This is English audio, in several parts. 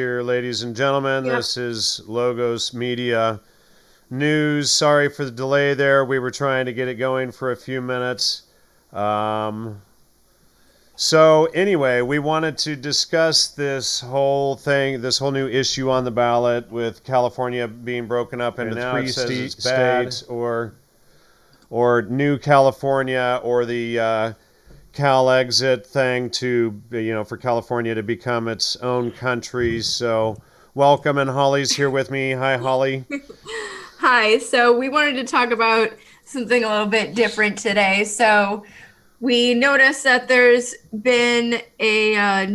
Here, ladies and gentlemen. Yep. This is Logos Media News. Sorry for the delay there. We were trying to get it going for a few minutes. Um, so, anyway, we wanted to discuss this whole thing, this whole new issue on the ballot with California being broken up into now three it says it's states, bad. or New California, or the Cal exit thing to, for California to become its own country. So, welcome, and Holly's here with me. Hi, Holly. Hi. So we wanted to talk about something a little bit different today. So we noticed that been a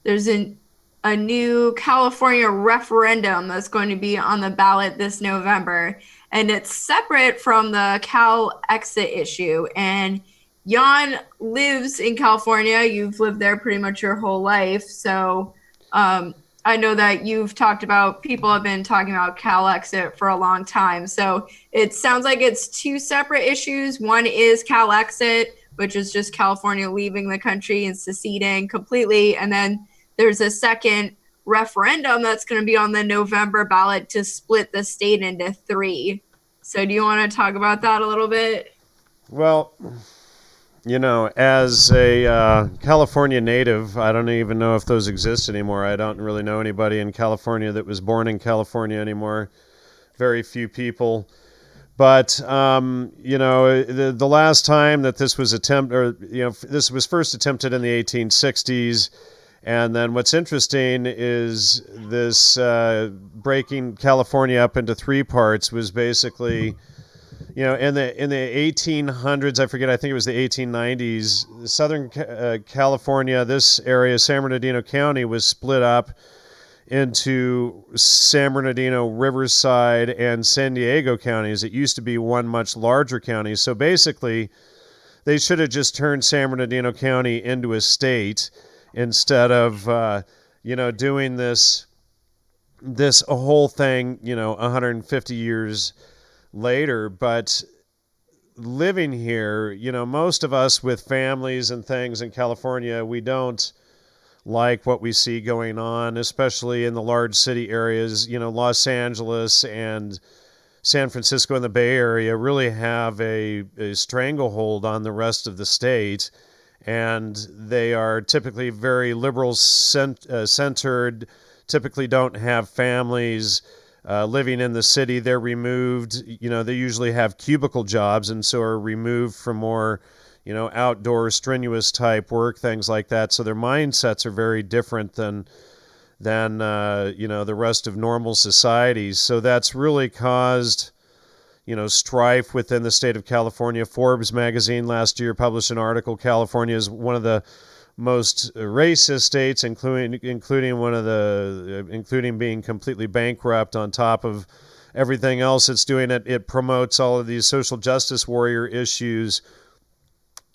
there's a new California referendum that's going to be on the ballot this November, and it's separate from the Cal exit issue. And Jan lives in California. You've lived there pretty much your whole life, so I know that you've talked about people have been talking about Cal exit for a long time. So it sounds like it's two separate issues. One is Cal exit, which is just California leaving the country and seceding completely, and then there's a second referendum that's going to be on the November ballot to split the state into three. So, do you want to talk about that a little bit? Well, as a California native, I don't even know if those exist anymore. I don't really know anybody in California that was born in California anymore. Very few people. But the last time that this was this was first attempted in the 1860s. And then what's interesting is this breaking California up into three parts was basically, in the 1800s, I think it was the 1890s, Southern California, this area, San Bernardino County, was split up into San Bernardino, Riverside, and San Diego counties. It used to be one much larger county. So basically, they should have just turned San Bernardino County into a state instead of doing this whole thing 150 years later. But living here, most of us with families and things in California, we don't like what we see going on, especially in the large city areas. Los Angeles and San Francisco and the Bay Area really have a stranglehold on the rest of the state, and they are typically very liberal centered, typically don't have families living in the city. They're removed, they usually have cubicle jobs and so are removed from more, outdoor strenuous type work, things like that. So their mindsets are very different than the rest of normal societies. So that's really caused strife within the state of California. Forbes magazine last year published an article. California is one of the most racist states, including being completely bankrupt on top of everything else it's doing. It promotes all of these social justice warrior issues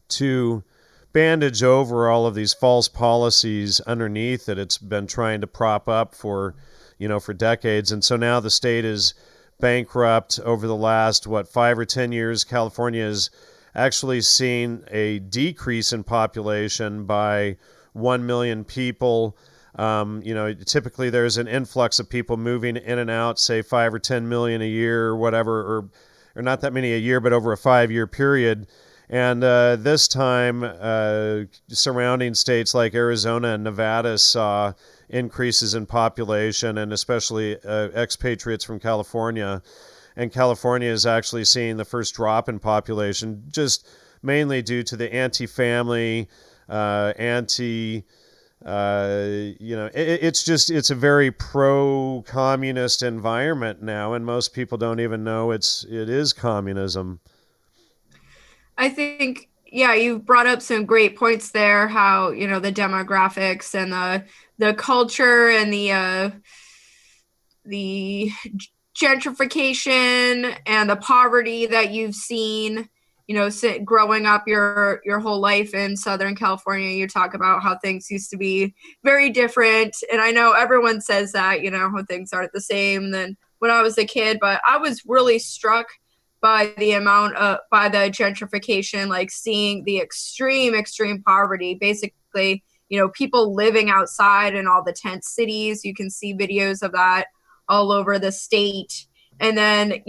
to bandage over all of these false policies underneath that it's been trying to prop up for decades. And so now the state is bankrupt. Over the last 5 or 10 years, California has actually seen a decrease in population by 1 million people. Typically there's an influx of people moving in and out, say 5 or 10 million a year or whatever, or not that many a year, but over a 5-year period. And this time, surrounding states like Arizona and Nevada saw increases in population, and especially expatriates from California. And California is actually seeing the first drop in population, just mainly due to the anti-family, it's a very pro-communist environment now, and most people don't even know it is communism. I think, yeah, you've brought up some great points there. How the demographics and the culture and the gentrification and the poverty that you've seen. Growing up your whole life in Southern California, you talk about how things used to be very different. And I know everyone says that, how things aren't the same than when I was a kid, but I was really struck by the gentrification, like seeing the extreme poverty. Basically, people living outside in all the tent cities. You can see videos of that all over the state. And then,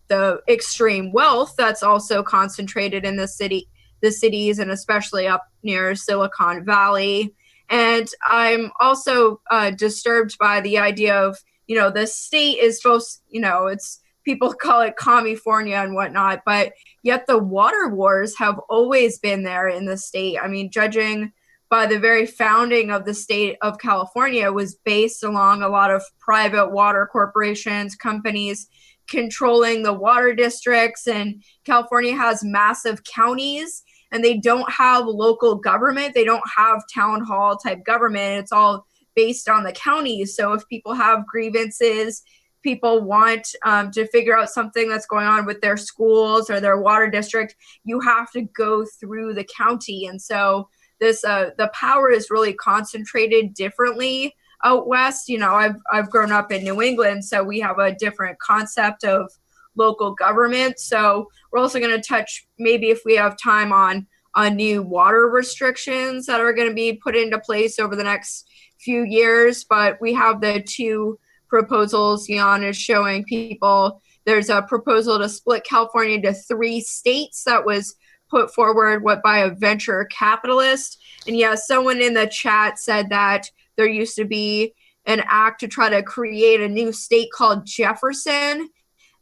the extreme wealth that's also concentrated in the cities, and especially up near Silicon Valley. And I'm also disturbed by the idea of, the state is supposed, it's people call it California and whatnot, but yet the water wars have always been there in the state. I mean, judging by the very founding of the state of California was based along a lot of private water corporations, companies controlling the water districts. And California has massive counties, and they don't have local government. They don't have town hall type government. It's all based on the counties. So if people have grievances, people want to figure out something that's going on with their schools or their water district, you have to go through the county. And so the power is really concentrated differently out west. I've grown up in New England, so we have a different concept of local government. So we're also going to touch, maybe if we have time, on new water restrictions that are going to be put into place over the next few years. But we have the two proposals Jan is showing people. There's a proposal to split California into 3 states that was put forward by a venture capitalist. And yes, someone in the chat said that there used to be an act to try to create a new state called Jefferson.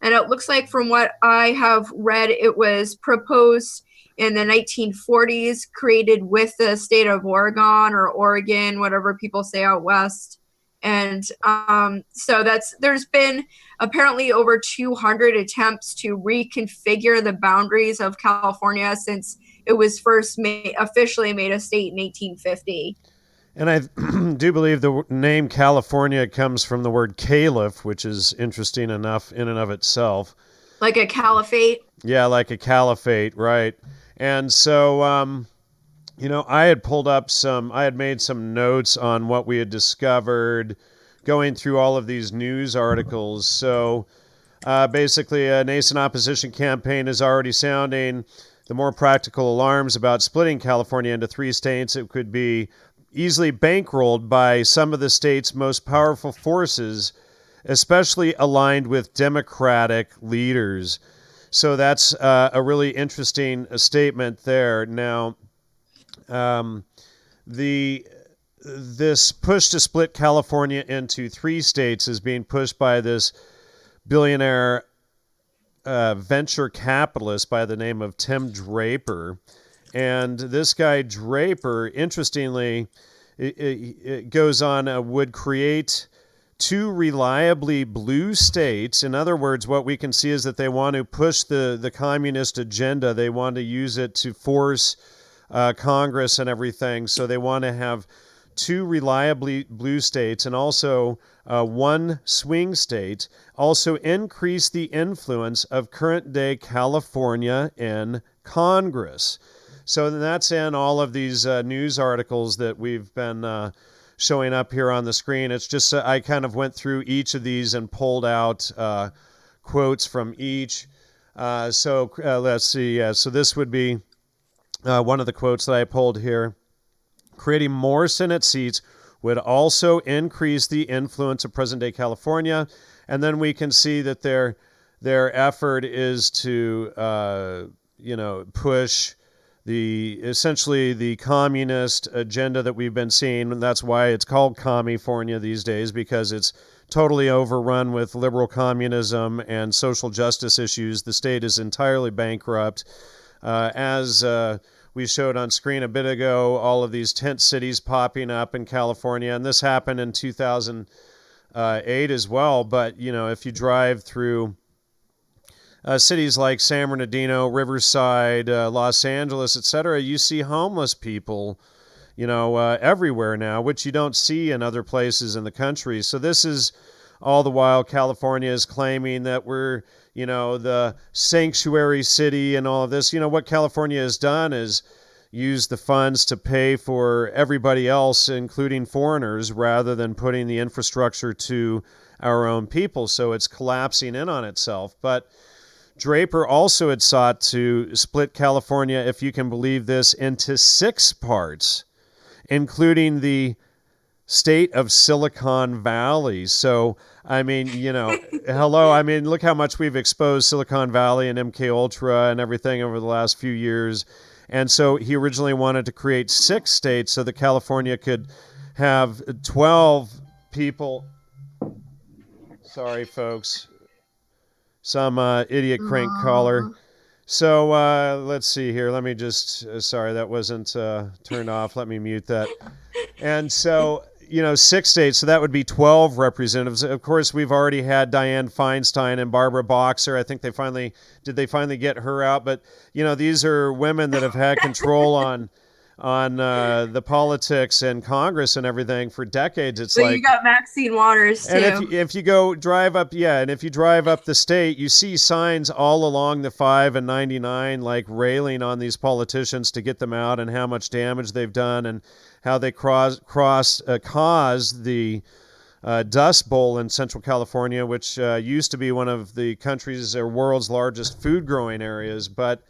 And it looks like, from what I have read, it was proposed in the 1940s, created with the state of Oregon, or Oregon, whatever people say out west. And so there's been apparently over 200 attempts to reconfigure the boundaries of California since it was first officially made a state in 1850. And I do believe the name California comes from the word caliph, which is interesting enough in and of itself. Like a caliphate? Yeah, like a caliphate, right. And so, I had made some notes on what we had discovered going through all of these news articles. So basically, a nascent opposition campaign is already sounding the more practical alarms about splitting California into 3 states. It could be easily bankrolled by some of the state's most powerful forces, especially aligned with Democratic leaders. So that's a really interesting statement there. Now, this push to split California into 3 states is being pushed by this billionaire venture capitalist by the name of Tim Draper. And this guy Draper, interestingly, it goes on, would create 2 reliably blue states. In other words, what we can see is that they want to push the communist agenda. They want to use it to force Congress and everything. So they want to have 2 reliably blue states, and also 1 swing state. Also increase the influence of current-day California in Congress. So that's in all of these news articles that we've been showing up here on the screen. It's just I kind of went through each of these and pulled out quotes from each. So let's see. So this would be one of the quotes that I pulled here. Creating more Senate seats would also increase the influence of present-day California. And then we can see that their effort is to push essentially the communist agenda that we've been seeing. And that's why it's called California these days, because it's totally overrun with liberal communism and social justice issues. The state is entirely bankrupt. As we showed on screen a bit ago, all of these tent cities popping up in California, and this happened in 2008 as well. But if you drive through cities like San Bernardino, Riverside, Los Angeles, etc., you see homeless people, everywhere now, which you don't see in other places in the country. So this is all the while California is claiming that we're, the sanctuary city and all of this. What California has done is use the funds to pay for everybody else, including foreigners, rather than putting the infrastructure to our own people. So it's collapsing in on itself. But Draper also had sought to split California, if you can believe this, into 6 parts. including the state of Silicon Valley. So, I mean, hello. I mean, look how much we've exposed Silicon Valley and MK Ultra and everything over the last few years. And so he originally wanted to create 6 states so that California could have 12 people. Sorry, folks. Some idiot crank caller. So let's see here. Let me just, sorry, that wasn't turned off. Let me mute that. And so, 6 states, so that would be 12 representatives. Of course, we've already had Dianne Feinstein and Barbara Boxer. I think they finally get her out? But, these are women that have had control on the politics and Congress and everything for decades. It's so like you got Maxine Waters too. And if you go drive up, and if you drive up the state, you see signs all along the 5 and 99, like railing on these politicians to get them out and how much damage they've done and how they caused the Dust Bowl in Central California, which used to be one of the country's or world's largest food growing areas, but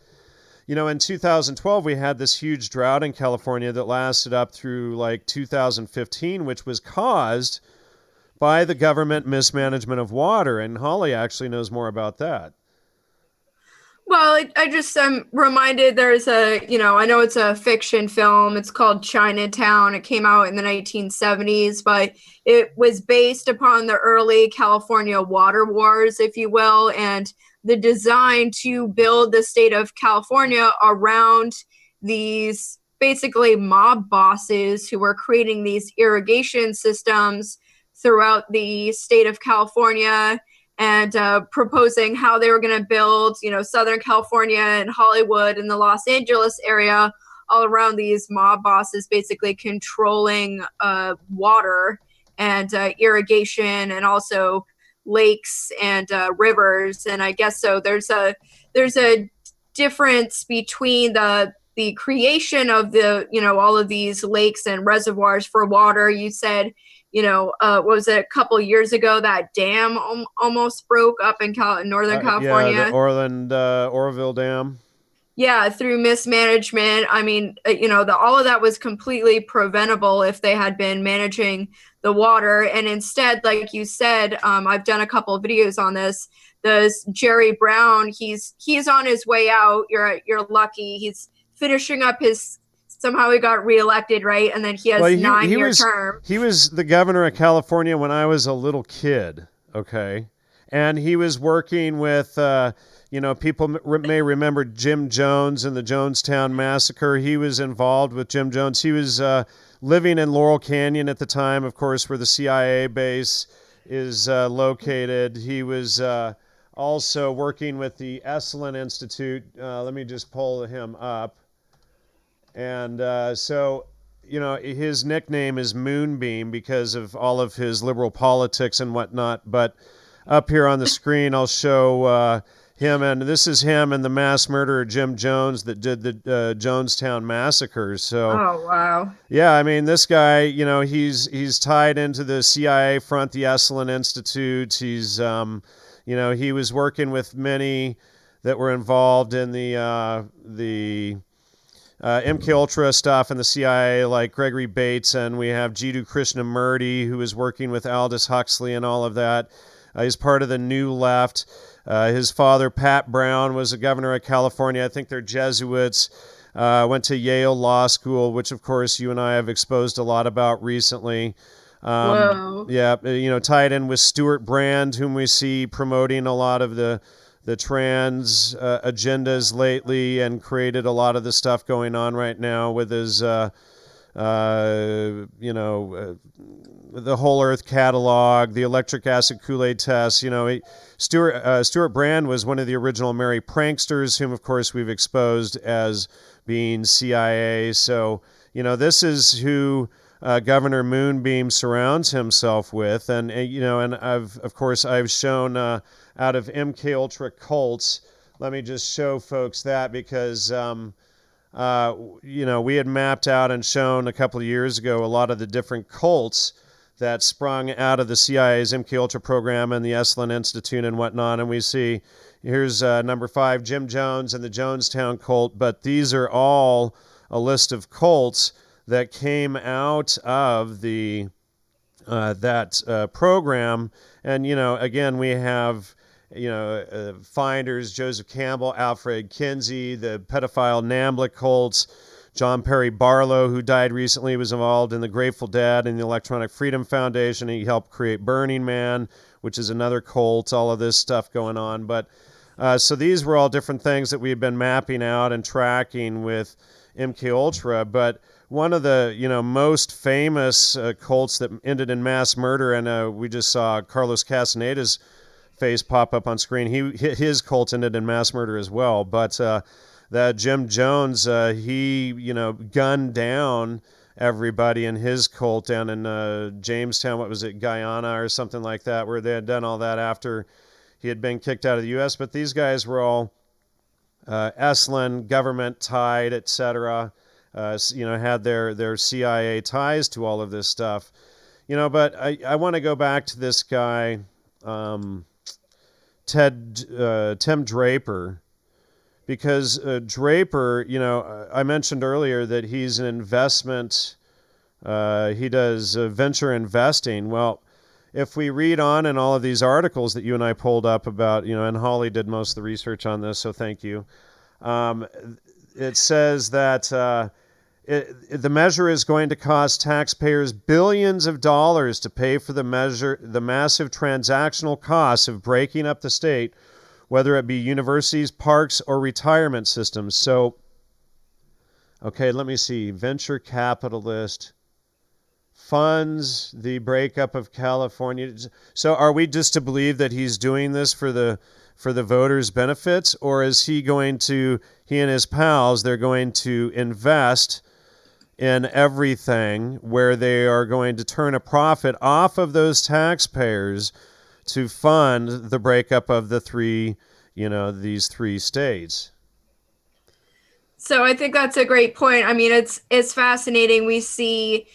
in 2012, we had this huge drought in California that lasted up through like 2015, which was caused by the government mismanagement of water. And Holly actually knows more about that. Well, I just am reminded there's I know it's a fiction film. It's called Chinatown. It came out in the 1970s, but it was based upon the early California water wars, if you will, and the design to build the state of California around these basically mob bosses who were creating these irrigation systems throughout the state of California and proposing how they were going to build, Southern California and Hollywood and the Los Angeles area all around these mob bosses basically controlling water and irrigation and also lakes and rivers. And I guess so there's a difference between the creation of the all of these lakes and reservoirs for water. You said what was it, a couple of years ago that dam almost broke up in Northern California? The Oroville Dam. Yeah, through mismanagement. I mean, all of that was completely preventable if they had been managing the water. And instead, like you said, I've done a couple of videos on this. There's Jerry Brown. He's on his way out. You're lucky. He's finishing up somehow he got reelected, right? And then he has 9-year term. He was the governor of California when I was a little kid. Okay. And he was working with, people may remember Jim Jones and the Jonestown Massacre. He was involved with Jim Jones. He was living in Laurel Canyon at the time, of course, where the CIA base is located. He was also working with the Esalen Institute. Let me just pull him up. And so, his nickname is Moonbeam because of all of his liberal politics and whatnot. But up here on the screen, I'll show him, and this is him and the mass murderer Jim Jones that did the Jonestown massacres. So, oh wow, yeah, I mean, this guy, he's tied into the CIA front, the Esalen Institute. He's, he was working with many that were involved in the MK Ultra stuff and the CIA, like Gregory Bates, and we have Jiddu Krishnamurti, who was working with Aldous Huxley and all of that. He's part of the New Left. His father, Pat Brown, was a governor of California. I think they're Jesuits. Went to Yale Law School, which, of course, you and I have exposed a lot about recently. Whoa. Yeah, tied in with Stuart Brand, whom we see promoting a lot of the trans agendas lately and created a lot of the stuff going on right now with his, the Whole Earth Catalog, the electric acid Kool-Aid test. Stuart Brand was one of the original merry pranksters, whom, of course, we've exposed as being CIA. So, this is who Governor Moonbeam surrounds himself with. And I've shown out of MK Ultra cults. Let me just show folks that because, we had mapped out and shown a couple of years ago a lot of the different cults that sprung out of the CIA's MK Ultra program and the Esalen Institute and whatnot. And we see here's number 5, Jim Jones and the Jonestown cult. But these are all a list of cults that came out of the that program. And, again, we have, finders, Joseph Campbell, Alfred Kinsey, the pedophile NAMBLA cults, John Perry Barlow, who died recently, was involved in the Grateful Dead and the Electronic Freedom Foundation. He helped create Burning Man, which is another cult, all of this stuff going on. But so these were all different things that we've been mapping out and tracking with MK Ultra. But one of the most famous cults that ended in mass murder, and we just saw Carlos Castaneda's face pop up on screen. His cult ended in mass murder as well. But that Jim Jones, he gunned down everybody in his cult down in Jamestown. What was it, Guyana or something like that, where they had done all that after he had been kicked out of the U.S. But these guys were all Esalen, government tied, etc. Had their CIA ties to all of this stuff. But I want to go back to this guy, Tim Draper, because Draper, I mentioned earlier that he's an investment, he does venture investing. Well, if we read on in all of these articles that you and I pulled up about, and Holly did most of the research on this, so thank you. It says that the measure is going to cost taxpayers billions of dollars to pay for the massive transactional costs of breaking up the state, whether it be universities, parks, or retirement systems. So, okay, let me see. Venture capitalist funds the breakup of California. So are we just to believe that he's doing this for the voters' benefits, or is he and his pals, they're going to invest in everything where they are going to turn a profit off of those taxpayers to fund the breakup of these three states? So I think that's a great point. I mean, it's fascinating. We see,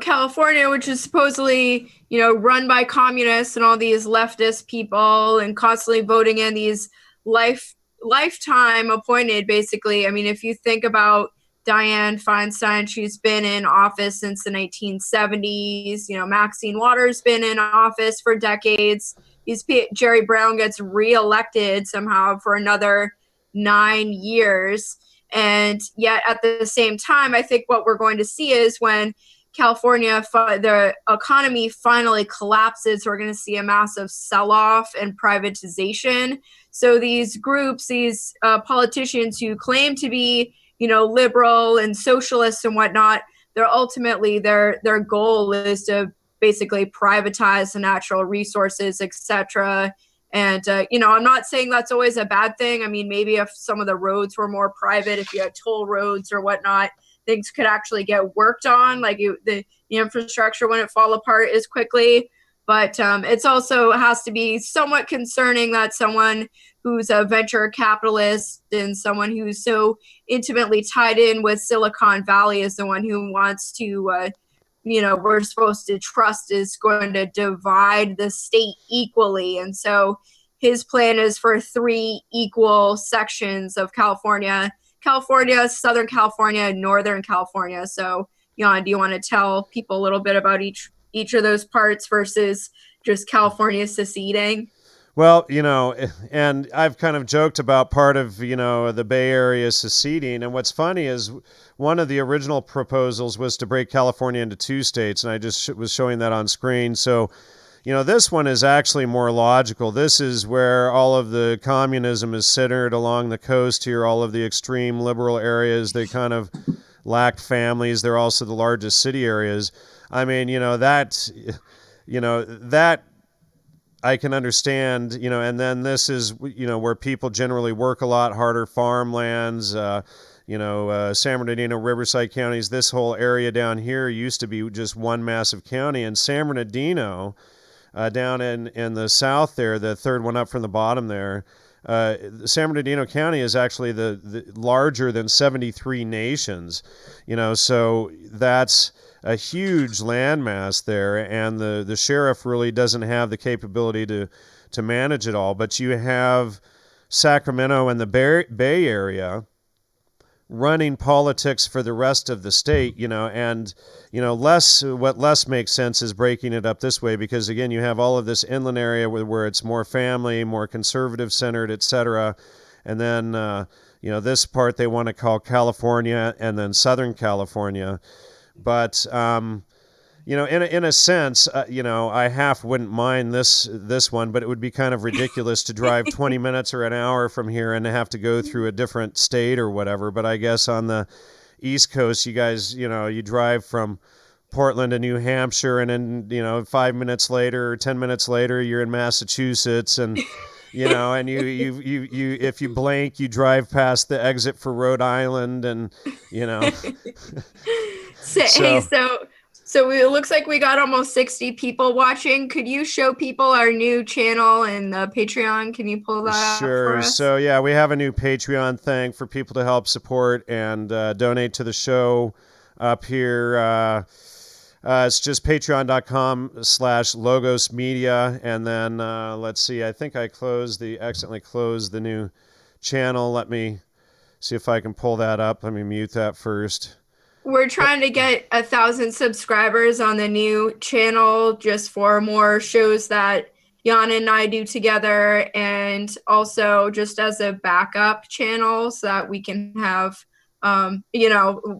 California, which is supposedly, run by communists and all these leftist people and constantly voting in these lifetime appointed, basically. I mean, if you think about Dianne Feinstein, she's been in office since the 1970s. Maxine Waters been in office for decades. Jerry Brown gets reelected somehow for another 9 years. And yet at the same time, I think what we're going to see is when California, the economy finally collapses, we're going to see a massive sell-off and privatization. So these groups, these politicians who claim to be, liberal and socialist and whatnot, they're ultimately their goal is to basically privatize the natural resources, etc. And, I'm not saying that's always a bad thing. I mean, maybe if some of the roads were more private, if you had toll roads or whatnot, things could actually get worked on, like the infrastructure wouldn't fall apart as quickly. But it's also has to be somewhat concerning that someone who's a venture capitalist and someone who's so intimately tied in with Silicon Valley is the one who wants to, we're supposed to trust is going to divide the state equally. And so his plan is for 3 equal sections of California, Southern California, and Northern California. So, Jan, do you want to tell people a little bit about each of those parts versus just California seceding? Well, and I've kind of joked about part of, the Bay Area seceding. And what's funny is one of the original proposals was to break California into 2 states. And I just was showing that on screen. So, this one is actually more logical. This is where all of the communism is centered along the coast here, all of the extreme liberal areas. They kind of lack families. They're also the largest city areas. I mean, that I can understand, and then this is, where people generally work a lot harder, farmlands, San Bernardino, Riverside counties. This whole area down here used to be just one massive county. And San Bernardino, down in the south there, the third one up from the bottom there, San Bernardino County is actually the larger than 73 nations, so that's a huge landmass there, and the sheriff really doesn't have the capability to manage it all. But you have Sacramento and the Bay Area, running politics for the rest of the state, and what less makes sense is breaking it up this way, because again, you have all of this inland area where it's more family, more conservative centered, etc. And then this part they want to call California, and then Southern California. But in a sense, I half wouldn't mind this one, but it would be kind of ridiculous to drive 20 minutes or an hour from here and have to go through a different state or whatever. But I guess on the East Coast, you guys, you drive from Portland to New Hampshire, and then 5 minutes later or 10 minutes later, you're in Massachusetts, and and you if you blink, you drive past the exit for Rhode Island, and Hey, so. so it looks like we got almost 60 people watching. Could you show people our new channel and the Patreon? Can you pull that up for Sure. us? So, yeah, we have a new Patreon thing for people to help support and donate to the show up here. It's just patreon.com/Logos Media. And then let's see, I think I accidentally closed the new channel. Let me see if I can pull that up. Let me mute that first. We're trying to get 1,000 subscribers on the new channel just for more shows that Jan and I do together, and also just as a backup channel so that we can have,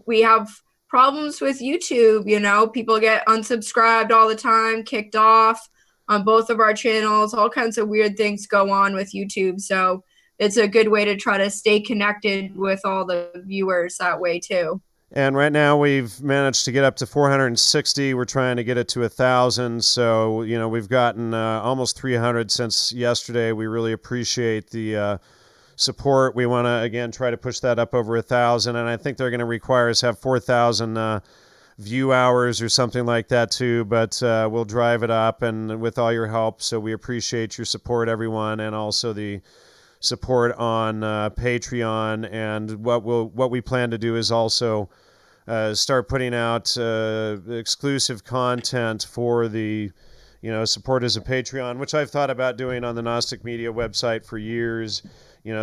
we have problems with YouTube. People get unsubscribed all the time, kicked off on both of our channels. All kinds of weird things go on with YouTube. So it's a good way to try to stay connected with all the viewers that way too. And right now we've managed to get up to 460. We're trying to get it to 1,000. So, we've gotten almost 300 since yesterday. We really appreciate the support. We want to, again, try to push that up over 1,000. And I think they're going to require us to have 4,000 view hours or something like that too. But we'll drive it up, and with all your help. So we appreciate your support, everyone, and also the support on Patreon. And what we plan to do is also start putting out exclusive content for the supporters of Patreon, which I've thought about doing on the Gnostic Media website for years.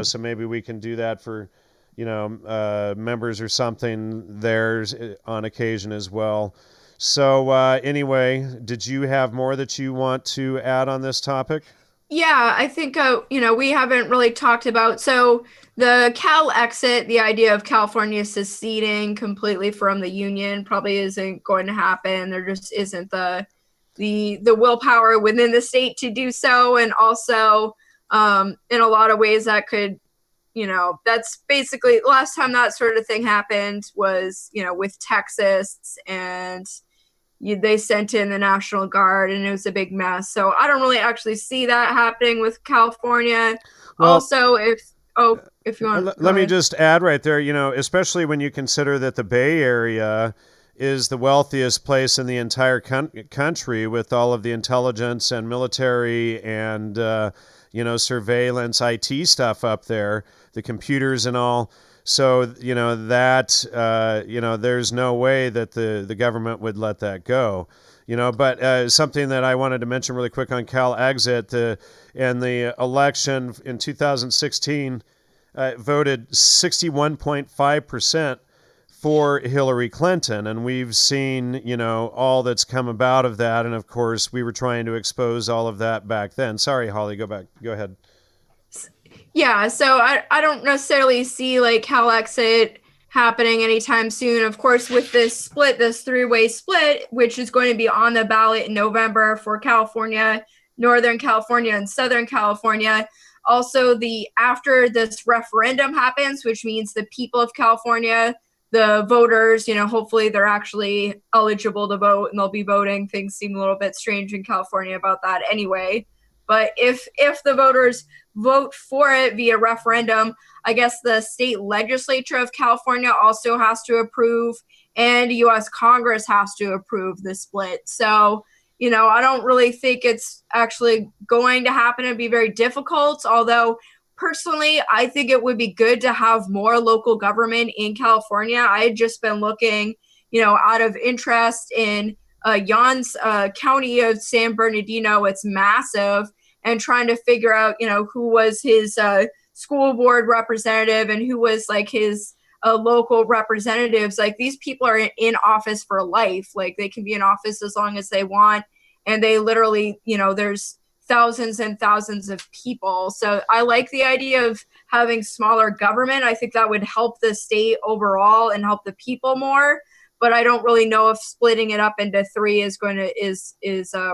So maybe we can do that for members or something there on occasion as well. So anyway, did you have more that you want to add on this topic? Yeah, I think we haven't really talked about, so the Cal exit, the idea of California seceding completely from the union probably isn't going to happen. There just isn't the willpower within the state to do so, and also in a lot of ways that could, that's basically last time that sort of thing happened was with Texas, and they sent in the National Guard, and it was a big mess. So I don't really actually see that happening with California. Well, also, if you want, let me just add right there, especially when you consider that the Bay Area is the wealthiest place in the entire country, with all of the intelligence and military and surveillance IT stuff up there, the computers and all. So, there's no way that the government would let that go, but something that I wanted to mention really quick on Cal exit, in the election in 2016, voted 61.5% for Hillary Clinton. And we've seen, all that's come about of that. And of course, we were trying to expose all of that back then. Sorry, Holly, go ahead. Yeah, so I don't necessarily see like Cal exit happening anytime soon. Of course, with this three-way split, which is going to be on the ballot in November for California, Northern California, and Southern California. Also, after this referendum happens, which means the people of California, the voters, hopefully they're actually eligible to vote and they'll be voting. Things seem a little bit strange in California about that anyway. But if the voters vote for it via referendum, I guess the state legislature of California also has to approve, and U.S. Congress has to approve the split. So, I don't really think it's actually going to happen. It'd be very difficult, although personally, I think it would be good to have more local government in California. I had just been looking, out of interest in Jan's county of San Bernardino. It's massive. And trying to figure out, who was his school board representative and who was like his local representatives. Like, these people are in office for life. Like, they can be in office as long as they want, and they literally, there's thousands and thousands of people. So I like the idea of having smaller government. I think that would help the state overall and help the people more. But I don't really know if splitting it up into three is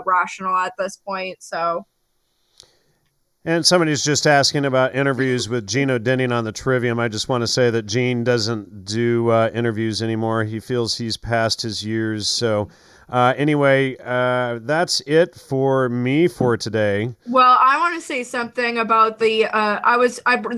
rational at this point. So. And somebody's just asking about interviews with Gino Denning on the Trivium. I just want to say that Gene doesn't do interviews anymore. He feels he's past his years. So anyway, that's it for me for today. Well, I want to say something about the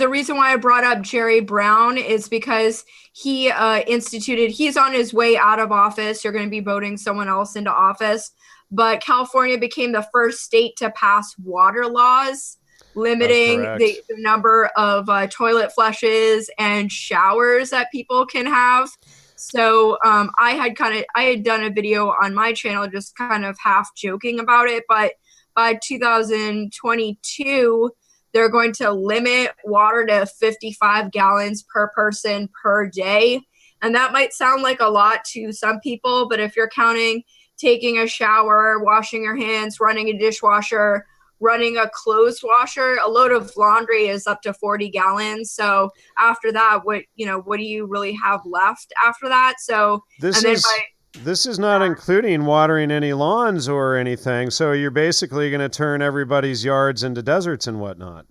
reason why I brought up Jerry Brown is because he he's on his way out of office. You're going to be voting someone else into office. But California became the first state to pass water lahad limiting the number of toilet flushes and showers that people can have. So I had done a video on my channel just kind of half joking about it, but by 2022 they're going to limit water to 55 gallons per person per day. And that might sound like a lot to some people, but if you're counting taking a shower, washing your hands, running a dishwasher, running a clothes washer, a load of laundry is up to 40 gallons. So after that, what do you really have left after that? So this is not including watering any lawns or anything. So you're basically going to turn everybody's yards into deserts and whatnot.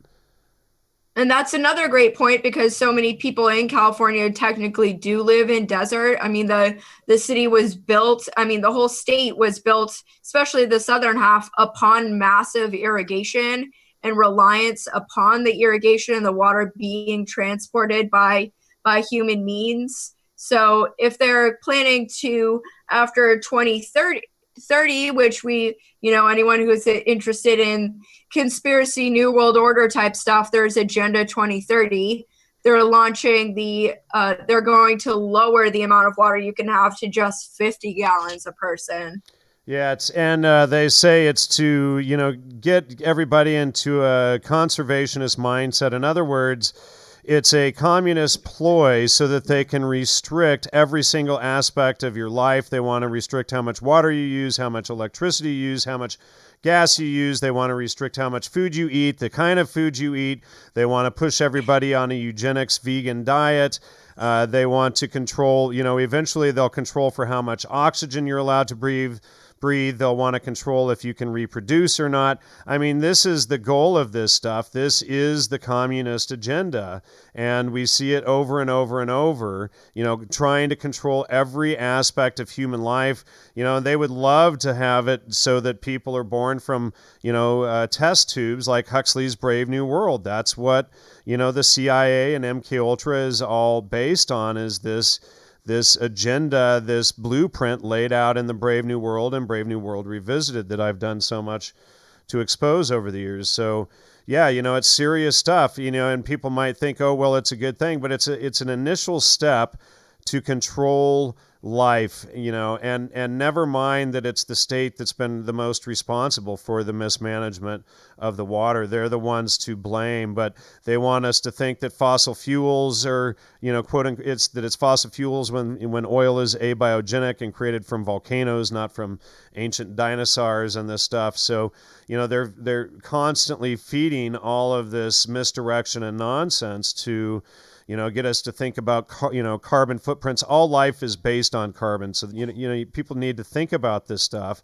And that's another great point, because so many people in California technically do live in desert. I mean, the city was built, the whole state was built, especially the southern half, upon massive irrigation and reliance upon the irrigation and the water being transported by human means. So if they're planning to, after 2030, which anyone who is interested in conspiracy, New World Order type stuff, there's Agenda 2030. They're launching they're going to lower the amount of water you can have to just 50 gallons a person. Yeah, they say it's to, get everybody into a conservationist mindset. In other words, it's a communist ploy so that they can restrict every single aspect of your life. They want to restrict how much water you use, how much electricity you use, how much gas you use. They want to restrict how much food you eat, the kind of food you eat. They want to push everybody on a eugenics vegan diet. They want to control, eventually they'll control for how much oxygen you're allowed to breathe. They'll want to control if you can reproduce or not. I mean, this is the goal of this stuff. This is the communist agenda, and we see it over and over and over, trying to control every aspect of human life. They would love to have it so that people are born from, test tubes like Huxley's Brave New World. That's what, the CIA and MK Ultra is all based on, is this agenda, this blueprint laid out in the Brave New World and Brave New World Revisited that I've done so much to expose over the years. So yeah, it's serious stuff, and people might think, oh, well, it's a good thing, but it's an initial step to control life, and never mind that it's the state that's been the most responsible for the mismanagement of the water. They're the ones to blame, but they want us to think that fossil fuels are, quoting, it's fossil fuels when oil is abiogenic and created from volcanoes, not from ancient dinosaurs and this stuff. So, they're constantly feeding all of this misdirection and nonsense to get us to think about, carbon footprints. All life is based on carbon. So, people need to think about this stuff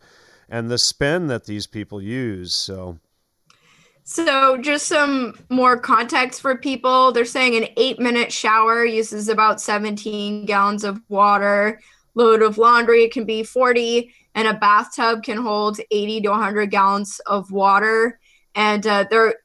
and the spin that these people use. So just some more context for people. They're saying an 8-minute shower uses about 17 gallons of water. Load of laundry can be 40, and a bathtub can hold 80 to 100 gallons of water. And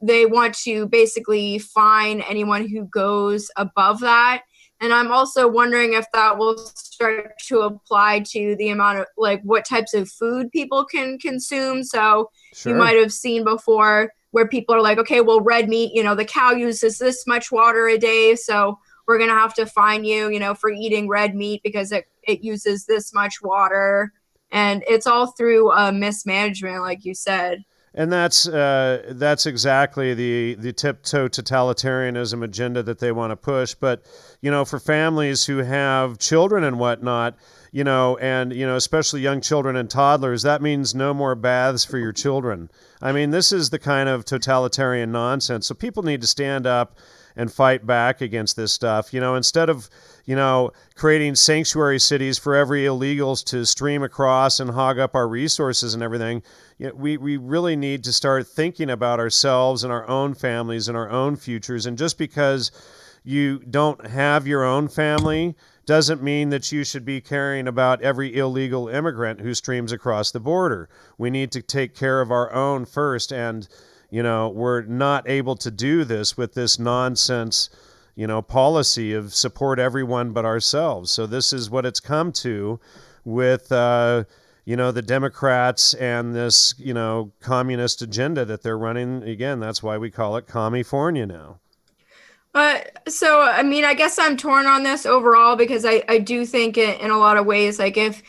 they want to basically fine anyone who goes above that. And I'm also wondering if that will start to apply to the amount of, what types of food people can consume. So sure. You might have seen before where people are like, okay, well, red meat, the cow uses this much water a day, so we're going to have to fine you, for eating red meat because it uses this much water. And it's all through mismanagement, like you said. And that's exactly the tiptoe totalitarianism agenda that they want to push. But for families who have children and whatnot, and especially young children and toddlers, that means no more baths for your children. I mean, this is the kind of totalitarian nonsense. So people need to stand up and fight back against this stuff. Instead of creating sanctuary cities for every illegals to stream across and hog up our resources and everything, we really need to start thinking about ourselves and our own families and our own futures. And just because you don't have your own family doesn't mean that you should be caring about every illegal immigrant who streams across the border. We need to take care of our own first. And we're not able to do this with this nonsense, policy of support everyone but ourselves. So this is what it's come to with, the Democrats and this, communist agenda that they're running. Again, that's why we call it California now. So I mean, I guess I'm torn on this overall because I do think in a lot of ways, like if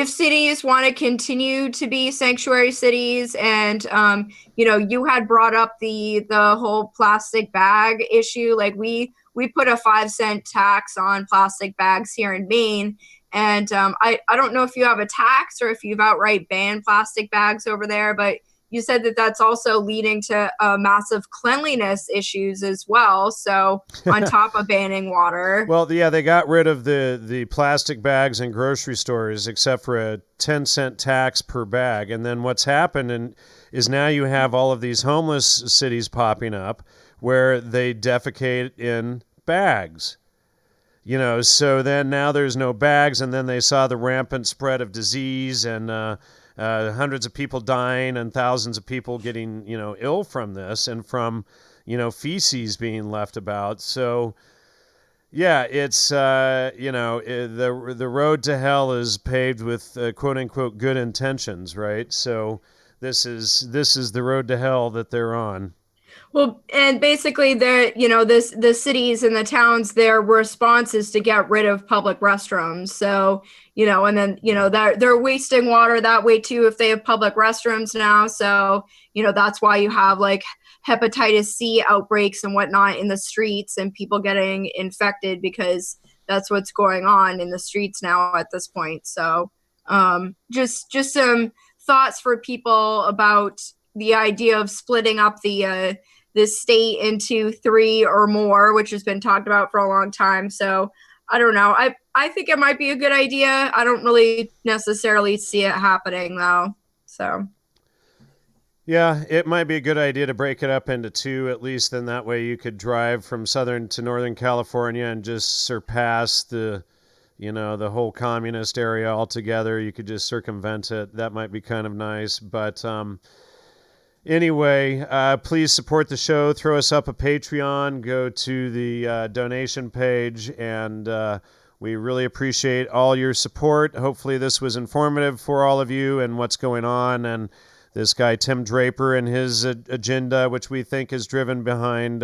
cities want to continue to be sanctuary cities, and you had brought up the whole plastic bag issue, like we put a 5-cent tax on plastic bags here in Maine. And I don't know if you have a tax or if you've outright banned plastic bags over there, but you said that that's also leading to massive cleanliness issues as well. So on top of banning water. Well, yeah, they got rid of the plastic bags in grocery stores except for a 10-cent tax per bag. And then what's happened is now you have all of these homeless cities popping up where they defecate in bags. So then now there's no bags, and then they saw the rampant spread of disease and hundreds of people dying and thousands of people getting, ill from this and from, feces being left about. So, yeah, it's, the road to hell is paved with quote unquote good intentions, right? So this is the road to hell that they're on. Well, and basically the cities and the towns, their response is to get rid of public restrooms. So, and then, they're wasting water that way too if they have public restrooms now. So, that's why you have like hepatitis C outbreaks and whatnot in the streets and people getting infected because that's what's going on in the streets now at this point. So, just some thoughts for people about the idea of splitting up the state into 3 or more, which has been talked about for a long time. So I don't know. I think it might be a good idea. I don't really necessarily see it happening though. So yeah, it might be a good idea to break it up into 2 at least. Then that way you could drive from Southern to Northern California and just surpass the whole communist area altogether. You could just circumvent it. That might be kind of nice. But anyway, please support the show. Throw us up a Patreon. Go to the donation page, and we really appreciate all your support. Hopefully this was informative for all of you and what's going on. And this guy, Tim Draper, and his agenda, which we think is driven behind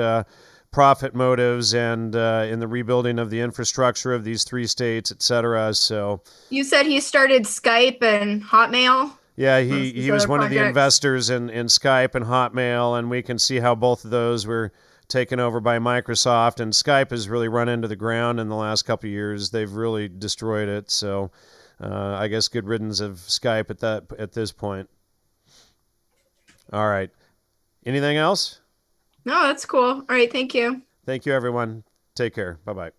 profit motives and in the rebuilding of the infrastructure of these 3 states, etc. So you said he started Skype and Hotmail? Yeah, he was one of the investors in Skype and Hotmail, and we can see how both of those were taken over by Microsoft, and Skype has really run into the ground in the last couple of years. They've really destroyed it. So I guess good riddance of Skype at this point. All right. Anything else? No, that's cool. All right. Thank you. Thank you, everyone. Take care. Bye-bye.